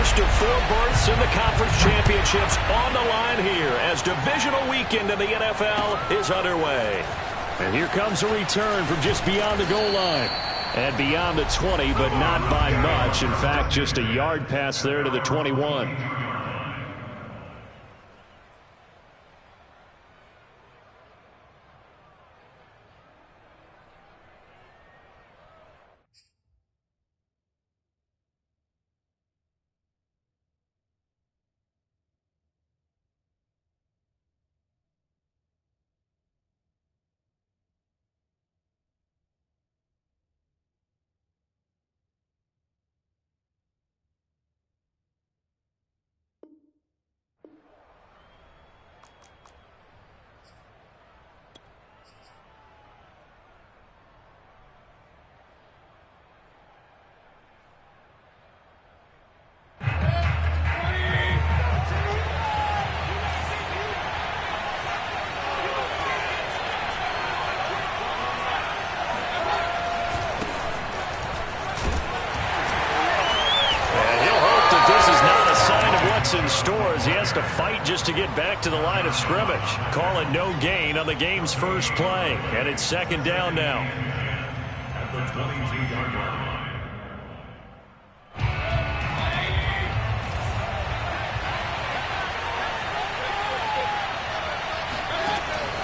first of 4 berths in the conference championships on the line here as divisional weekend in the NFL is underway. And here comes a return from just beyond the goal line. And beyond the 20, but not by much. In fact, just a yard pass there to the 21. In stores, he has to fight just to get back to the line of scrimmage. Call it no gain on the game's first play, and it's second down now. At the 22-yard line.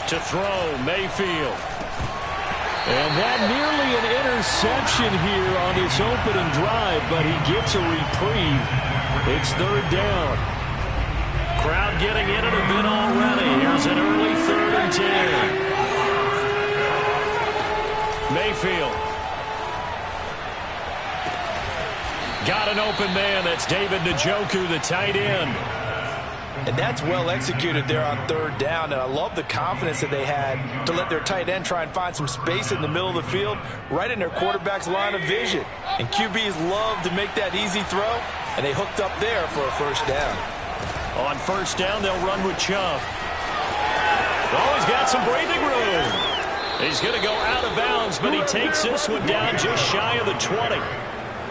To throw, Mayfield. And that nearly an interception here on his opening drive, but he gets a reprieve. It's third down. Crowd getting in it a bit already. Here's an early 3rd and 10. Mayfield. Got an open man. That's David Njoku, the tight end. And that's well executed there on 3rd down. And I love the confidence that they had to let their tight end try and find some space in the middle of the field, right in their quarterback's line of vision. And QBs love to make that easy throw, and they hooked up there for a first down. On first down, they'll run with Chubb. Oh, he's got some breathing room. He's going to go out of bounds, but he takes this one down just shy of the 20.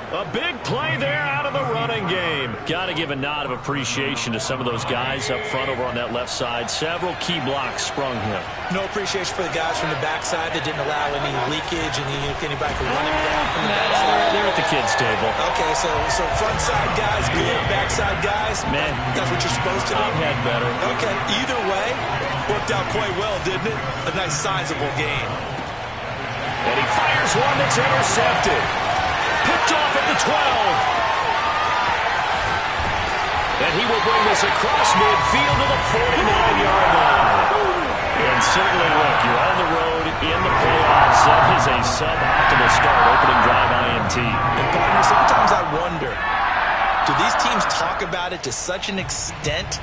A big play there out of the running game. Got to give a nod of appreciation to some of those guys up front over on that left side. Several key blocks sprung him. No appreciation for the guys from the backside that didn't allow any leakage and anybody from running down from the backside. They're at the kids' table. Okay, so front side guys good, backside guys, man, that's what you're supposed to do. I've had better. Okay, either way, worked out quite well, didn't it? A nice sizable gain. And he fires one that's intercepted. Picked off at the 12. And he will bring this across midfield to the 49-yard line. And certainly, look, you're on the road in the playoffs. That is a suboptimal start, opening drive INT. And partner, sometimes I wonder, do these teams talk about it to such an extent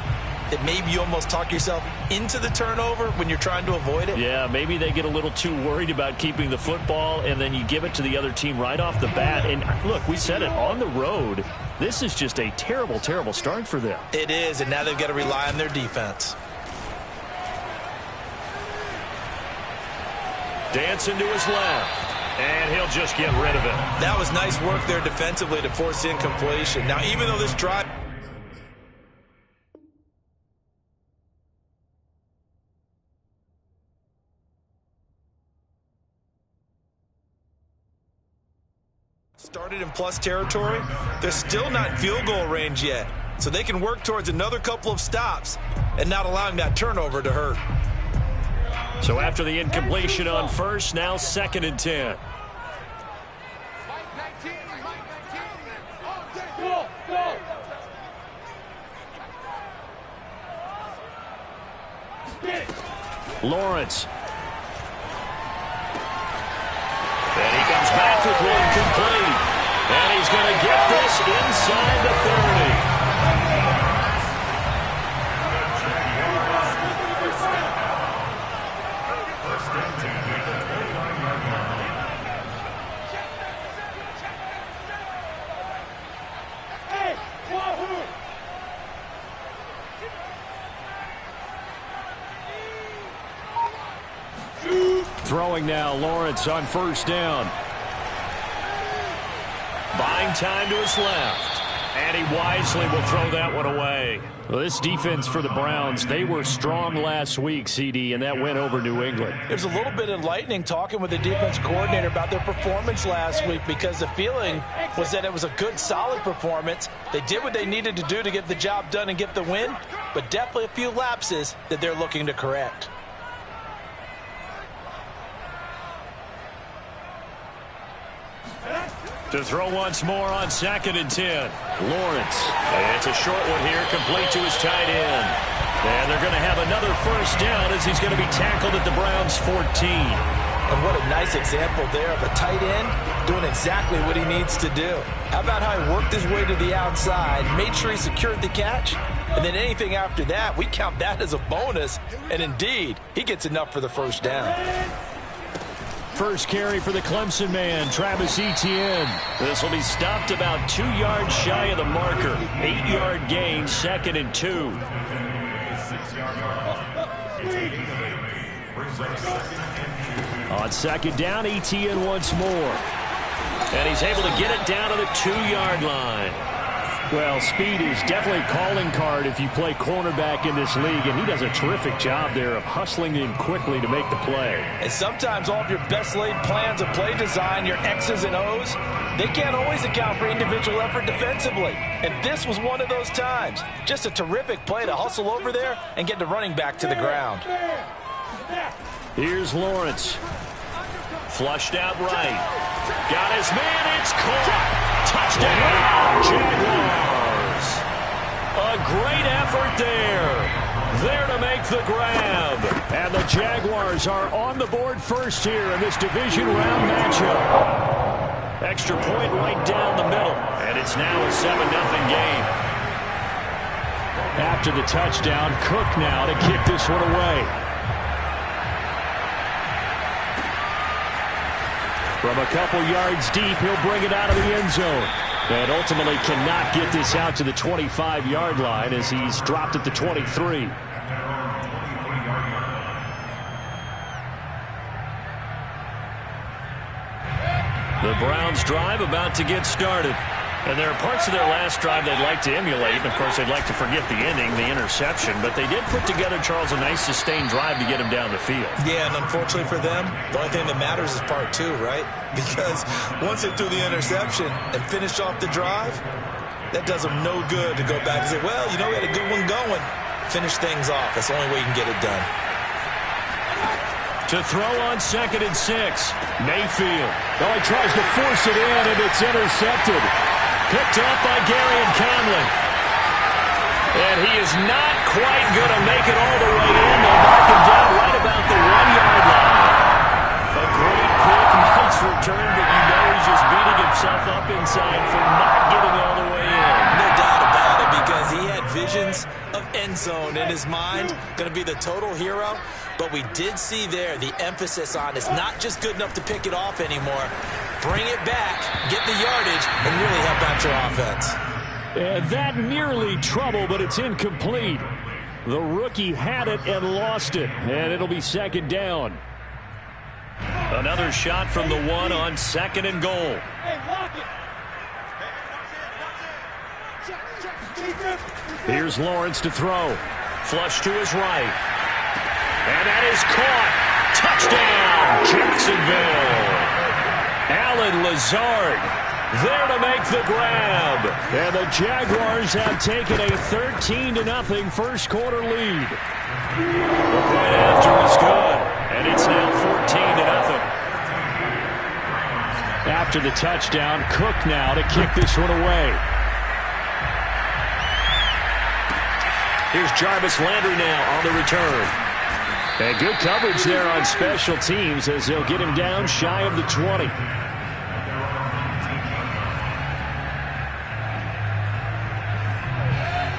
that maybe you almost talk yourself into the turnover when you're trying to avoid it? Yeah, maybe they get a little too worried about keeping the football, and then you give it to the other team right off the bat. And look, we said it, on the road, this is just a terrible, terrible start for them. It is, and now they've got to rely on their defense. Dancing to his left, and he'll just get rid of it. That was nice work there defensively to force incompletion. Now, even though this drive started in plus territory, they're still not in field goal range yet. So they can work towards another couple of stops and not allowing that turnover to hurt. So after the incompletion on first, now 2nd and 10. Lawrence. And he comes back with one complete. And he's going to get this inside the 30. Throwing now, Lawrence on first down. Buying time to his left. And he wisely will throw that one away. Well, this defense for the Browns, they were strong last week, CD, and that went over New England. There's a little bit enlightening talking with the defense coordinator about their performance last week, because the feeling was that it was a good, solid performance. They did what they needed to do to get the job done and get the win, but definitely a few lapses that they're looking to correct. To throw once more on 2nd and 10. Lawrence. It's a short one here, complete to his tight end. And they're going to have another first down as he's going to be tackled at the Browns' 14. And what a nice example there of a tight end doing exactly what he needs to do. How about how he worked his way to the outside, made sure he secured the catch, and then anything after that, we count that as a bonus. And indeed, he gets enough for the first down. First carry for the Clemson man, Travis Etienne. This will be stopped about 2 yards shy of the marker. 8-yard gain, 2nd and 2. On 2nd down, Etienne once more. And he's able to get it down to the 2-yard line. Well, speed is definitely a calling card if you play cornerback in this league, and he does a terrific job there of hustling in quickly to make the play. And sometimes all of your best laid plans of play design, your X's and O's, they can't always account for individual effort defensively. And this was one of those times. Just a terrific play to hustle over there and get the running back to the ground. Here's Lawrence. Flushed out right. Got his man. It's caught. Touchdown, Jaguars. A great effort there. There to make the grab. And the Jaguars are on the board first here in this division round matchup. Extra point right down the middle. And it's now a 7-0 game. After the touchdown, Cook now to kick this one away. From a couple yards deep, he'll bring it out of the end zone. And ultimately cannot get this out to the 25-yard line as he's dropped at the 23. The Browns drive about to get started. And there are parts of their last drive they'd like to emulate. And of course, they'd like to forget the ending, the interception. But they did put together, Charles, a nice sustained drive to get him down the field. Yeah, and unfortunately for them, the only thing that matters is part 2, right? Because once they threw the interception and finished off the drive, that does them no good to go back and say, well, you know, we had a good one going. Finish things off. That's the only way you can get it done. To throw on 2nd and 6. Mayfield. Oh, he tries to force it in, and it's intercepted. Picked up by Garyon Conley. And he is not quite going to make it all the way in. They'll mark him down right about the 1-yard line. A great quick, nice return, but you know he's just beating himself up inside for not getting all the way in. No doubt about it, because he had visions of end zone in his mind. Going to be the total hero. But we did see there the emphasis on it's not just good enough to pick it off anymore. Bring it back, get the yardage, and really help out your offense. And that nearly trouble, but it's incomplete. The rookie had it and lost it, and it'll be 2nd down. Another shot from the 1 on 2nd and goal. Here's Lawrence to throw. Flush to his right. And that is caught. Touchdown, Jacksonville. Allen Lazard there to make the grab. And the Jaguars have taken a 13-0 first quarter lead. The point after is good. And it's now 14-0. After the touchdown, Cook now to kick this one away. Here's Jarvis Landry now on the return. And good coverage there on special teams as they'll get him down shy of the 20.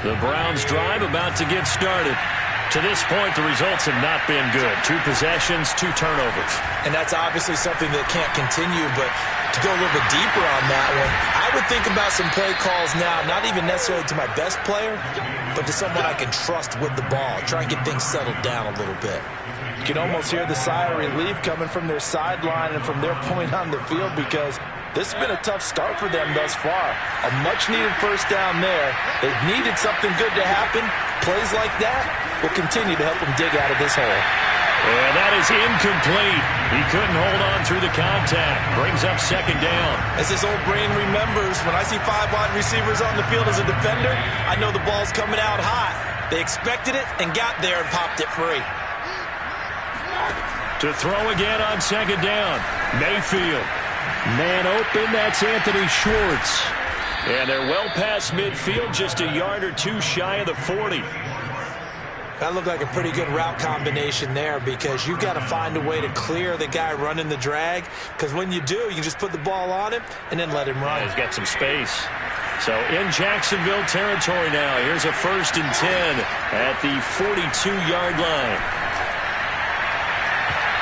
The Browns drive about to get started. To this point, the results have not been good. 2 possessions, 2 turnovers. And that's obviously something that can't continue, but to go a little bit deeper on that one, I would think about some play calls now, not even necessarily to my best player, but to someone I can trust with the ball. Try and get things settled down a little bit. You can almost hear the sigh of relief coming from their sideline and from their point on the field, because This has been a tough start for them thus far. A much-needed first down there. They've needed something good to happen. Plays like that will continue to help them dig out of this hole. And that is incomplete. He couldn't hold on through the contact. Brings up second down. As his old brain remembers, when I see 5 wide receivers on the field as a defender, I know the ball's coming out hot. They expected it and got there and popped it free. To throw again on second down. Mayfield. Man open, that's Anthony Schwartz. And they're well past midfield, just a yard or two shy of the 40. That looked like a pretty good route combination there because you've got to find a way to clear the guy running the drag, because when you do, you can just put the ball on him and then let him run. He's got some space. So in Jacksonville territory now. Here's a 1st and 10 at the 42-yard line.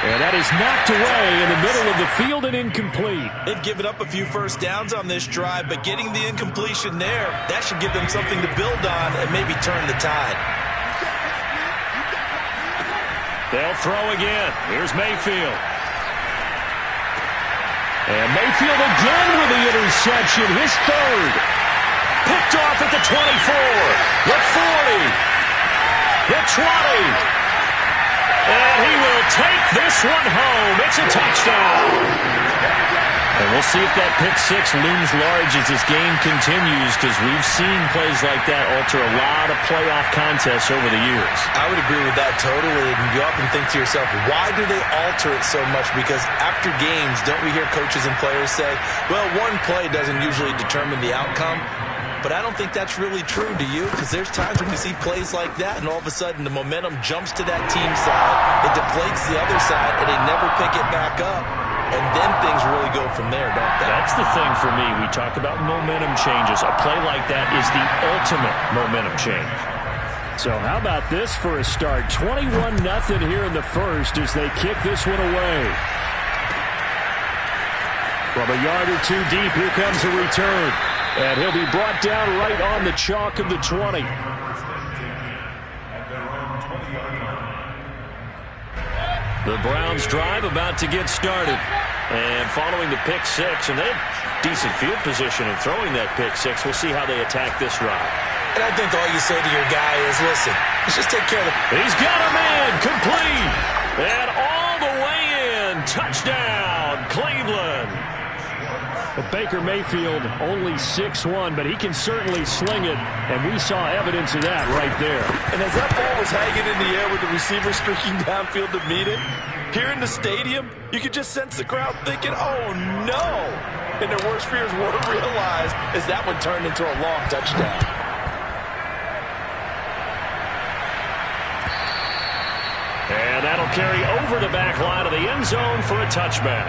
And that is knocked away in the middle of the field and incomplete. They've given up a few first downs on this drive, but getting the incompletion there, that should give them something to build on and maybe turn the tide. They'll throw again. Here's Mayfield. And Mayfield again with the interception, his 3rd. Picked off at the 24, the 40, the 20. And he will take this one home. It's a touchdown. And we'll see if that pick 6 looms large as this game continues, because we've seen plays like that alter a lot of playoff contests over the years. I would agree with that totally. And you often think to yourself, why do they alter it so much? Because after games, don't we hear coaches and players say, well, one play doesn't usually determine the outcome? But I don't think that's really true, do you? Because there's times when we see plays like that, and all of a sudden the momentum jumps to that team side, it deflates the other side, and they never pick it back up. And then things really go from there, don't they? That's the thing for me. We talk about momentum changes. A play like that is the ultimate momentum change. So how about this for a start? 21-0 here in the first as they kick this one away. From a yard or two deep, here comes a return. And he'll be brought down right on the chalk of the 20. The Browns drive about to get started. And following the pick 6, and they have decent field position in throwing that pick 6. We'll see how they attack this drive. And I think all you say to your guy is, listen, let's just take care of the... He's got a man, complete. And all the way in. Touchdown, Cleveland. But Baker Mayfield only 6'1", but he can certainly sling it, and we saw evidence of that right there. And as that ball was hanging in the air with the receiver streaking downfield to meet it, here in the stadium, you could just sense the crowd thinking, oh no! And their worst fears were realized as that one turned into a long touchdown. And that'll carry over the back line of the end zone for a touchback.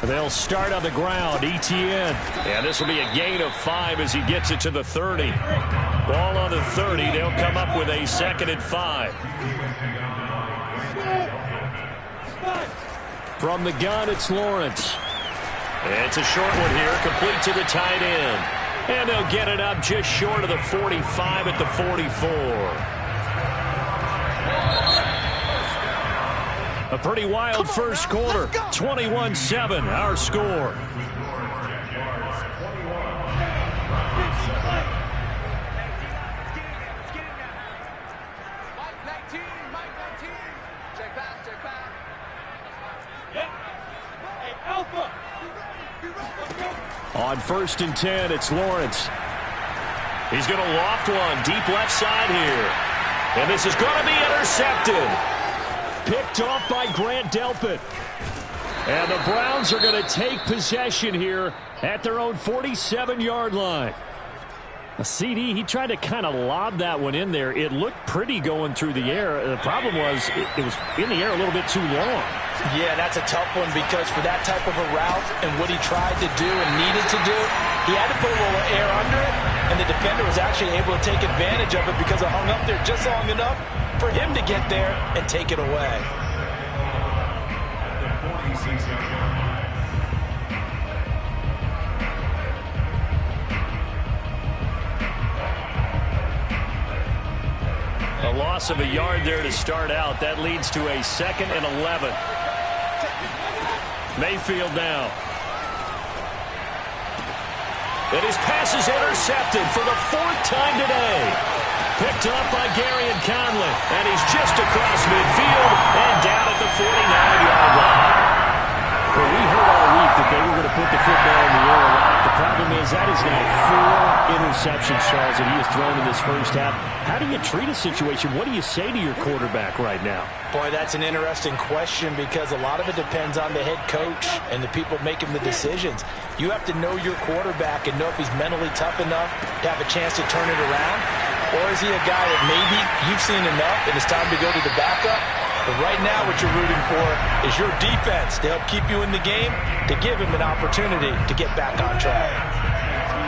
They'll start on the ground, Etienne. And this will be a gain of 5 as he gets it to the 30. Ball on the 30. They'll come up with a 2nd and 5. From the gun, it's Lawrence. It's a short one here, complete to the tight end. And they'll get it up just short of the 45 at the 44. A pretty wild first quarter. 21-7, our score. On 1st and 10, it's Lawrence. He's going to loft one deep left side here. And this is going to be intercepted. Picked off by Grant Delpit. And the Browns are going to take possession here at their own 47-yard line. A CD, he tried to kind of lob that one in there. It looked pretty going through the air. The problem was it was in the air a little bit too long. Yeah, that's a tough one because for that type of a route and what he tried to do and needed to do, he had to put a little air under it, and the defender was actually able to take advantage of it because it hung up there just long enough for him to get there and take it away. A loss of a yard there to start out. That leads to a 2nd and 11. Mayfield now. And his pass is intercepted for the 4th time today. Picked up by Garyon Conley. And he's just across midfield and down at the 49-yard line. Well, we heard all week that they were going to put the football in the air a lot. The problem is that is now 4 interceptions, Charles, that he has thrown in this first half. How do you treat a situation? What do you say to your quarterback right now? Boy, that's an interesting question because a lot of it depends on the head coach and the people making the decisions. You have to know your quarterback and know if he's mentally tough enough to have a chance to turn it around. Or is he a guy that maybe you've seen enough and it's time to go to the backup? But right now what you're rooting for is your defense to help keep you in the game, to give him an opportunity to get back on track.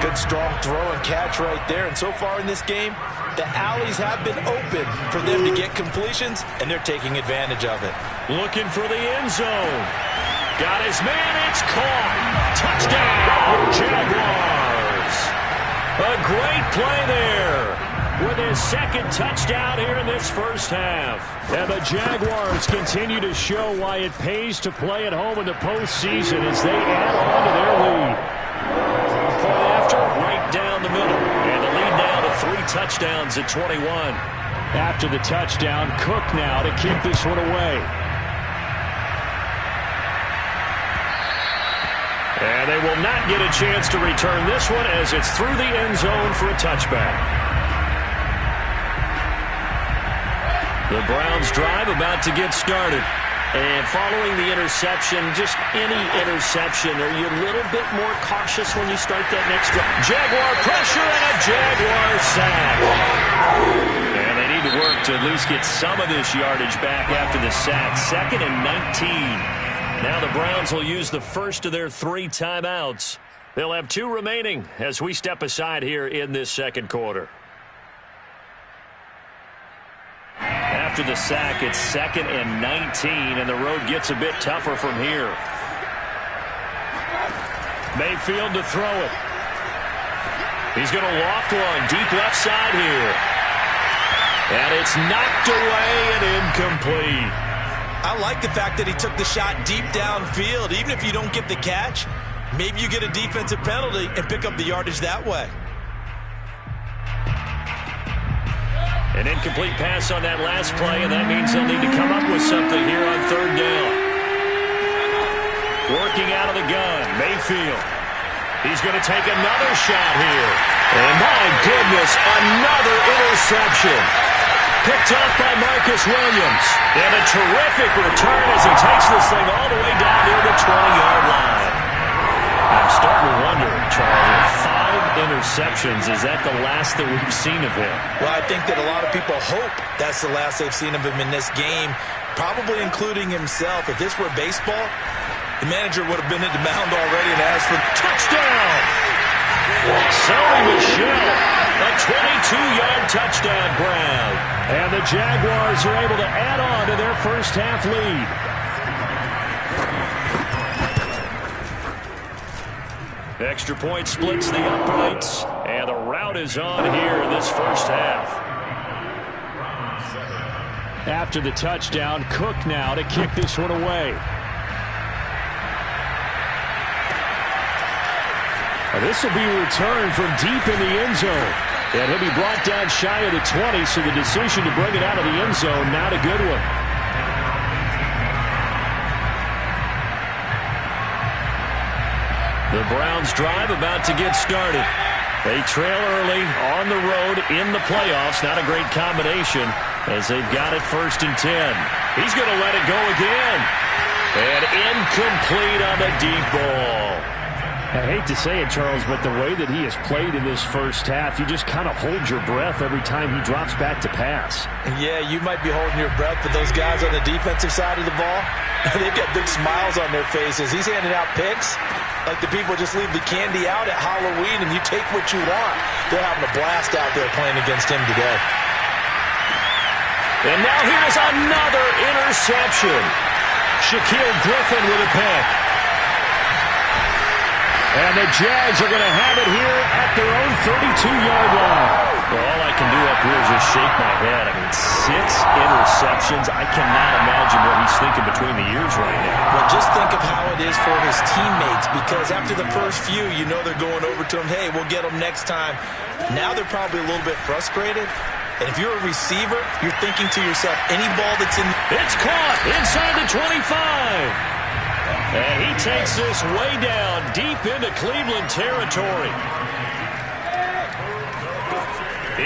Good strong throw and catch right there. And so far in this game, the alleys have been open for them to get completions, and they're taking advantage of it. Looking for the end zone. Got his man. It's caught. Touchdown, Jaguars. A great play there with his 2nd touchdown here in this first half. And the Jaguars continue to show why it pays to play at home in the postseason as they add on to their lead. Point after, right down the middle. And the lead now to 3 touchdowns at 21. After the touchdown, Cook now to kick this one away. And they will not get a chance to return this one as it's through the end zone for a touchback. The Browns drive about to get started. And following the interception, just any interception, are you a little bit more cautious when you start that next drive? Jaguar pressure and a Jaguar sack. And they need to work to at least get some of this yardage back after the sack. 2nd and 19. Now the Browns will use the first of their 3 timeouts. They'll have 2 remaining as we step aside here in this second quarter. After the sack, it's 2nd and 19, and the road gets a bit tougher from here. Mayfield to throw it. He's going to loft one deep left side here. And it's knocked away and incomplete. I like the fact that he took the shot deep downfield. Even if you don't get the catch, maybe you get a defensive penalty and pick up the yardage that way. An incomplete pass on that last play, and that means they'll need to come up with something here on 3rd down. Working out of the gun, Mayfield. He's going to take another shot here. And my goodness, another interception. Picked off by Marcus Williams. And a terrific return as he takes this thing all the way down near the 20-yard line. I'm starting to wonder, Charles, 5 interceptions. Is that the last that we've seen of him? Well, I think that a lot of people hope that's the last they've seen of him in this game, probably including himself. If this were baseball, the manager would have been at the mound already and asked for touchdown. Sony Michel, a 22-yard touchdown grab. And the Jaguars are able to add on to their first half lead. Extra point splits the uprights, and the route is on here in this first half. After the touchdown, Cook now to kick this one away. This will be returned from deep in the end zone. And he'll be brought down shy of the 20, so the decision to bring it out of the end zone, not a good one. The Browns drive about to get started. They trail early on the road in the playoffs. Not a great combination as they've got it 1st and 10. He's going to let it go again. And incomplete on the deep ball. I hate to say it, Charles, but the way that he has played in this first half, you just kind of hold your breath every time he drops back to pass. Yeah, you might be holding your breath, but those guys on the defensive side of the ball, they've got big smiles on their faces. He's handing out picks like the people just leave the candy out at Halloween and you take what you want. They're having a blast out there playing against him today. And now here's another interception. Shaquill Griffin with a pick. And the Jags are going to have it here at their own 32-yard line. Well, all I can do up here is just shake my head. I mean, 6 interceptions. I cannot imagine what he's thinking between the ears right now. Well, just think of how it is for his teammates, because after the first few, you know they're going over to him, hey, we'll get them next time. Now they're probably a little bit frustrated. And if you're a receiver, you're thinking to yourself, any ball that's in... It's caught inside the 25. And he takes this way down, deep into Cleveland territory.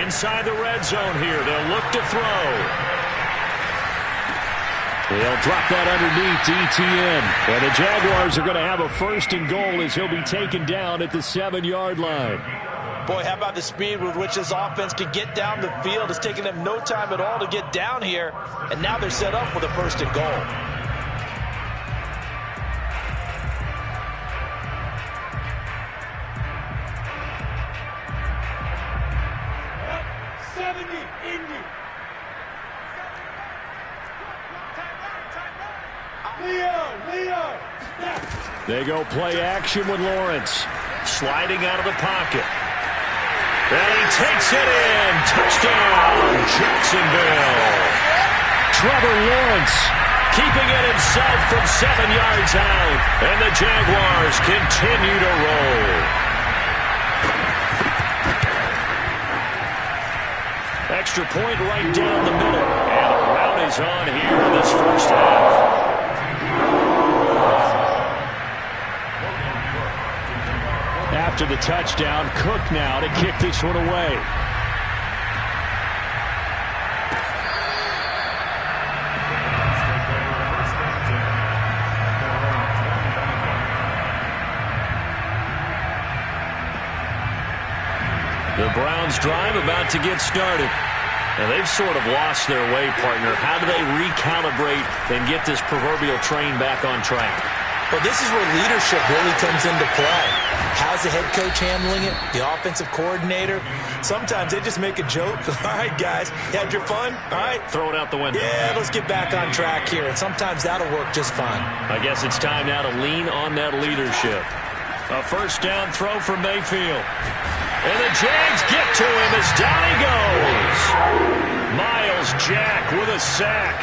Inside the red zone here, they'll look to throw. They'll drop that underneath to ETN. And the Jaguars are going to have a 1st and goal as he'll be taken down at the 7-yard line. Boy, how about the speed with which this offense can get down the field? It's taking them no time at all to get down here. And now they're set up with a 1st and goal. They go play action with Lawrence. Sliding out of the pocket. And he takes it in. Touchdown, Jacksonville. Trevor Lawrence keeping it himself from 7 yards out. And the Jaguars continue to roll. Extra point right down the middle. And the rout is on here in this first half. After the touchdown, Cook now to kick this one away. The Browns drive about to get started. And they've sort of lost their way, partner. How do they recalibrate and get this proverbial train back on track? Well, this is where leadership really comes into play. How's the head coach handling it? The offensive coordinator? Sometimes they just make a joke. All right, guys, you had your fun? All right. Throw it out the window. Yeah, let's get back on track here. And sometimes that'll work just fine. I guess it's time now to lean on that leadership. A 1st down throw for Mayfield. And the Jags get to him as down he goes. Myles Jack with a sack.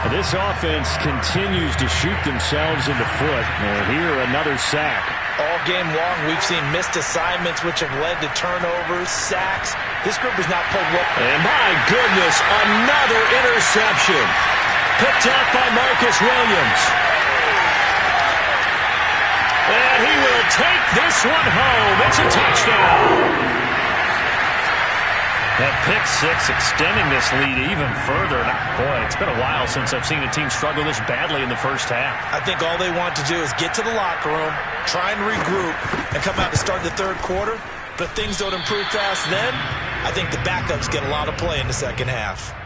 This offense continues to shoot themselves in the foot. And here, another sack. All game long, we've seen missed assignments, which have led to turnovers, sacks. This group has not played well. And my goodness, another interception. Picked out by Marcus Williams. And he will take this one home. It's a touchdown. That pick 6 extending this lead even further. Boy, it's been a while since I've seen a team struggle this badly in the first half. I think all they want to do is get to the locker room, try and regroup, and come out to start the 3rd quarter. But if things don't improve fast then, I think the backups get a lot of play in the 2nd half.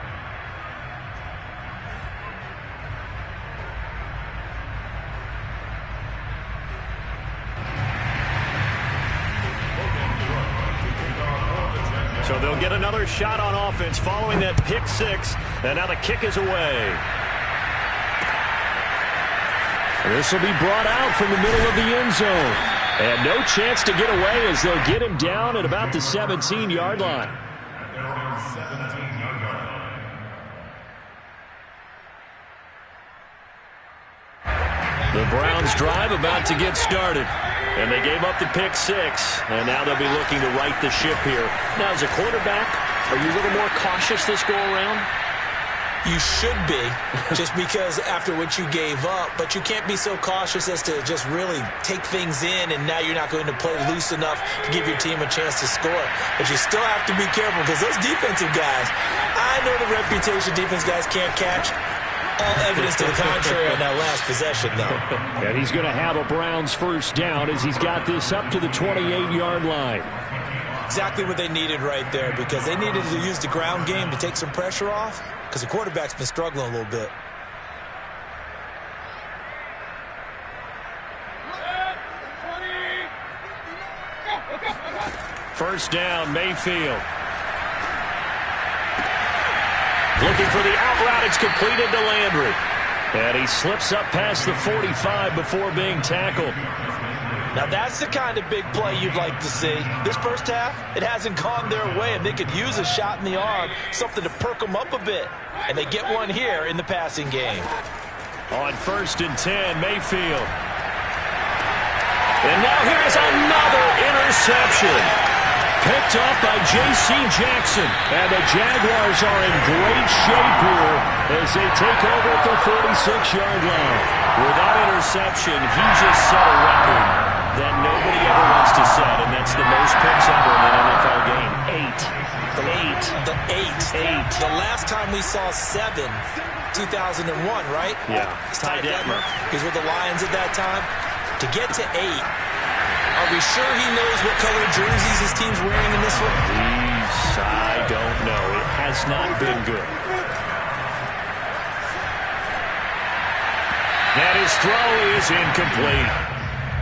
So they'll get another shot on offense following that pick 6. And now the kick is away. This will be brought out from the middle of the end zone. And no chance to get away as they'll get him down at about the 17-yard line. The Browns drive about to get started. And they gave up the pick 6, and now they'll be looking to right the ship here. Now, as a quarterback, are you a little more cautious this go-around? You should be, just because after what you gave up, but you can't be so cautious as to just really take things in, and now you're not going to play loose enough to give your team a chance to score. But you still have to be careful, because those defensive guys, I know the reputation defense guys can't catch. All evidence to the contrary on that last possession, though. And he's going to have a Browns 1st down as he's got this up to the 28-yard line. Exactly what they needed right there, because they needed to use the ground game to take some pressure off, because the quarterback's been struggling a little bit. First down, Mayfield. Looking for the out route. It's completed to Landry. And he slips up past the 45 before being tackled. Now that's the kind of big play you'd like to see. This first half, it hasn't gone their way, and they could use a shot in the arm, something to perk them up a bit. And they get one here in the passing game. On 1st and 10, Mayfield. And now here's another interception. Picked up by J.C. Jackson. And the Jaguars are in great shape here as they take over at the 46-yard line. With that interception, he just set a record that nobody ever wants to set, and that's the most picks ever in an NFL game. 8. The last time we saw 7, 2001, right? Yeah. Ty Detmer. He was with the Lions at that time. To get to 8, are we sure he knows what color jerseys his team's wearing in this one? I don't know. It has not been good. And his throw is incomplete.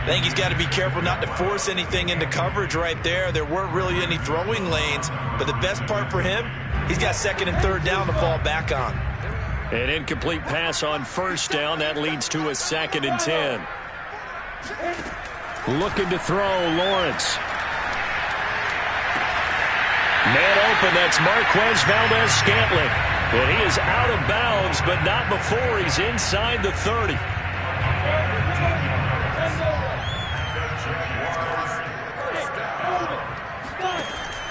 I think he's got to be careful not to force anything into coverage right there. There weren't really any throwing lanes, but the best part for him, he's got 2nd and 3rd down to fall back on. An incomplete pass on 1st down. That leads to a 2nd and 10. Looking to throw, Lawrence. Man open, that's Marquez Valdez-Scantling. And he is out of bounds, but not before he's inside the 30.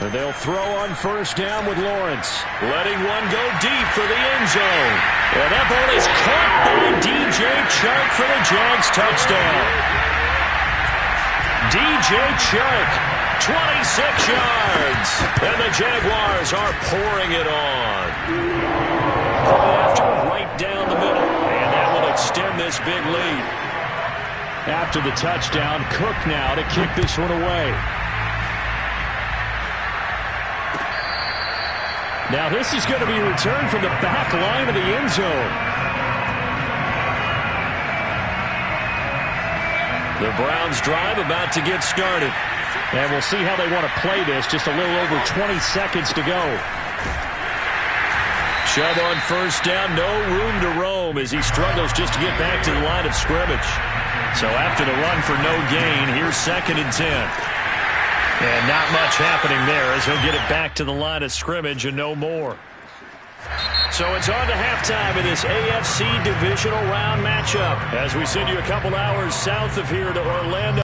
And they'll throw on 1st down with Lawrence. Letting one go deep for the end zone. And that ball is caught by DJ Chark for the Jags touchdown. DJ Chark, 26 yards. And the Jaguars are pouring it on. Play after, right down the middle. And that will extend this big lead. After the touchdown, Cook now to kick this one away. Now this is going to be returned from the back line of the end zone. The Browns drive about to get started. And we'll see how they want to play this. Just a little over 20 seconds to go. Chubb on 1st down. No room to roam as he struggles just to get back to the line of scrimmage. So after the run for no gain, here's 2nd and 10. And not much happening there as he'll get it back to the line of scrimmage and no more. So it's on to halftime in this AFC divisional round matchup as we send you a couple hours south of here to Orlando.